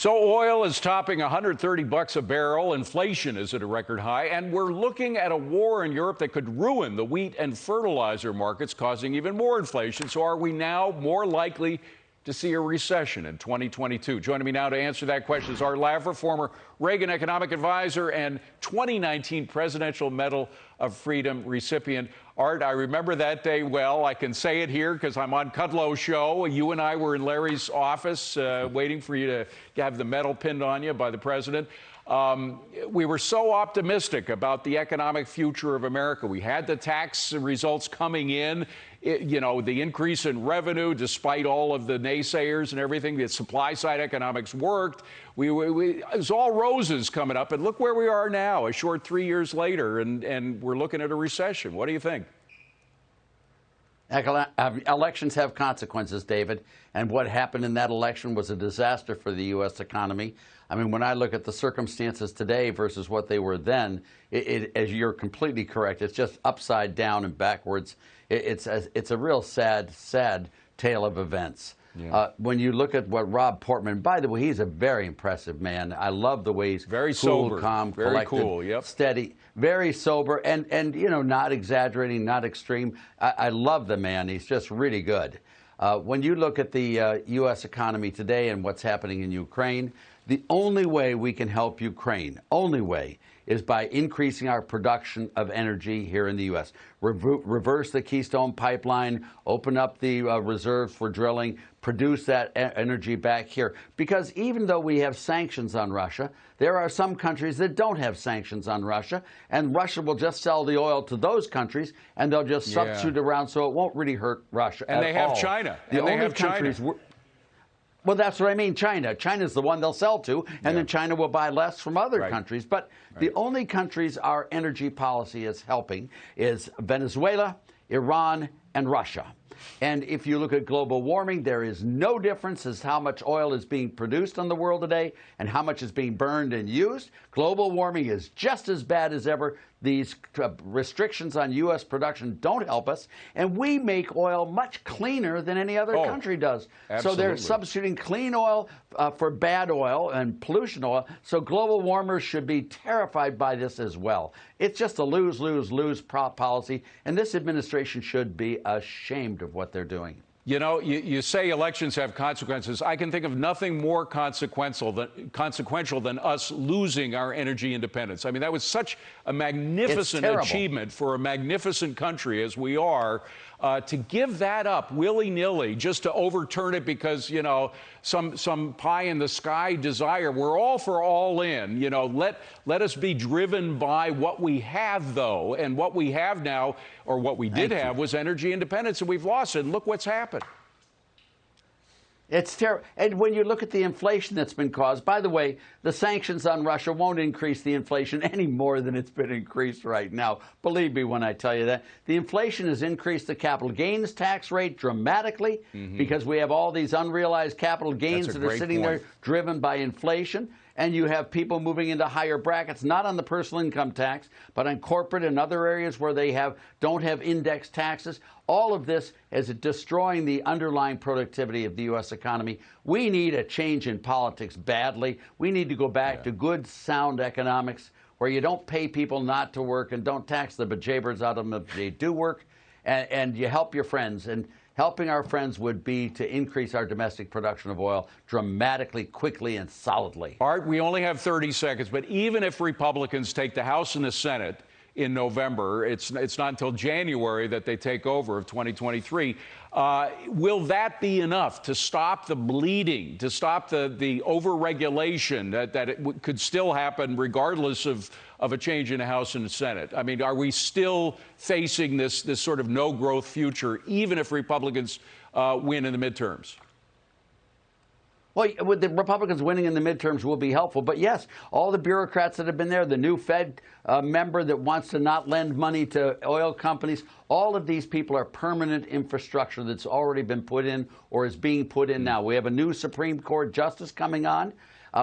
So oil is topping 130 bucks a barrel. Inflation is at a record high, and we're looking at a war in Europe that could ruin the wheat and fertilizer markets, causing even more inflation. So are we now more likely to see a recession in 2022? Joining me now to answer that question is Art Laffer, former Reagan economic advisor and 2019 Presidential Medal of Freedom recipient. Art, I remember that day well. I can say it here because I'm on Kudlow's show. You and I were in Larry's office waiting for you to have the medal pinned on you by the president. We were so optimistic about the economic future of America. We had the tax results coming in, the increase in revenue, despite all of the naysayers and everything. The supply side economics worked. It was all roses coming up. And look where we are now, a short 3 years later, and we're looking at a recession. What do you think? Elections have consequences, David, and what happened in that election was a disaster for the U.S. economy. I mean, when I look at the circumstances today versus what they were then, as you're completely correct, it's just upside down and backwards. It's a real sad tale of events. Yeah. When you look at what Rob Portman, by the way, he's a very impressive man. I love the way he's very cool, sober, calm, very collected, cool, yep. Steady, very sober, and not exaggerating, not extreme. I love the man. He's just really good. When you look at the U.S. economy today and what's happening in Ukraine, the only way we can help Ukraine, is by increasing our production of energy here in the U.S. Reverse the Keystone Pipeline, open up the reserves for drilling, produce that energy back here. Because even though we have sanctions on Russia, there are some countries that don't have sanctions on Russia, and Russia will just sell the oil to those countries, and they'll just substitute around so it won't really hurt Russia at all. And they have China. The only countries. Well, that's what I mean, China. China's the one they'll sell to, and then China will buy less from other countries. But the only countries our energy policy is helping is Venezuela, Iran, and Russia. And if you look at global warming, there is no difference as how much oil is being produced on the world today and how much is being burned and used. Global warming is just as bad as ever. These restrictions on U.S. production don't help us, and we make oil much cleaner than any other country does. Absolutely. So they're substituting clean oil for bad oil and pollution oil, so global warmers should be terrified by this as well. It's just a lose-lose-lose policy, and this administration should be ashamed of what they're doing. You know, you say elections have consequences. I can think of nothing more consequential than us losing our energy independence. I mean, that was such a magnificent achievement for a magnificent country as we are. To give that up willy-nilly just to overturn it because, some pie-in-the-sky desire. We're all for all in. Let us be driven by what we have, though. And what we have now, or what we did have, was energy independence, and we've lost it. And look what's happened. It's terrible. And when you look at the inflation that's been caused, by the way, the sanctions on Russia won't increase the inflation any more than it's been increased right now. Believe me when I tell you that. The inflation has increased the capital gains tax rate dramatically because we have all these unrealized capital gains that are sitting there driven by inflation. And you have people moving into higher brackets, not on the personal income tax, but on corporate and other areas where they don't have index taxes. All of this is destroying the underlying productivity of the U.S. economy. We need a change in politics badly. We need to go back to good, sound economics where you don't pay people not to work and don't tax the bejabbers out of them if they do work, and you help your friends. And helping our friends would be to increase our domestic production of oil dramatically, quickly, and solidly. Art, we only have 30 seconds, but even if Republicans take the House and the Senate in November, it's not until January that they take over of 2023. Will that be enough to stop the bleeding, to stop the overregulation that it could still happen regardless of a change in the House and the Senate? I mean, are we still facing this sort of no-growth future, even if Republicans win in the midterms? Well, with the Republicans winning in the midterms will be helpful. But yes, all the bureaucrats that have been there, the new Fed member that wants to not lend money to oil companies, all of these people are permanent infrastructure that's already been put in or is being put in now. We have a new Supreme Court justice coming on.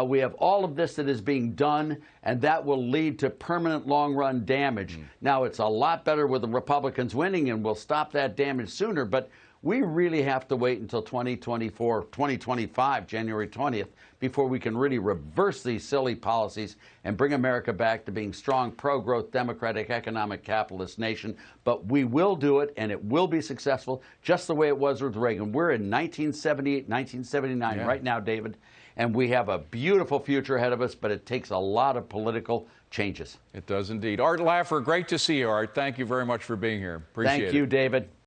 We have all of this that is being done, and that will lead to permanent long-run damage. Now, it's a lot better with the Republicans winning, and we'll stop that damage sooner. But We really have to wait until 2024, 2025, January 20th, before we can really reverse these silly policies and bring America back to being strong, pro-growth, democratic, economic, capitalist nation. But we will do it, and it will be successful, just the way it was with Reagan. We're in 1978, 1979 right now, David, and we have a beautiful future ahead of us, but it takes a lot of political changes. It does indeed. Art Laffer, great to see you, Art. Thank you very much for being here. Appreciate it. Thank you, David.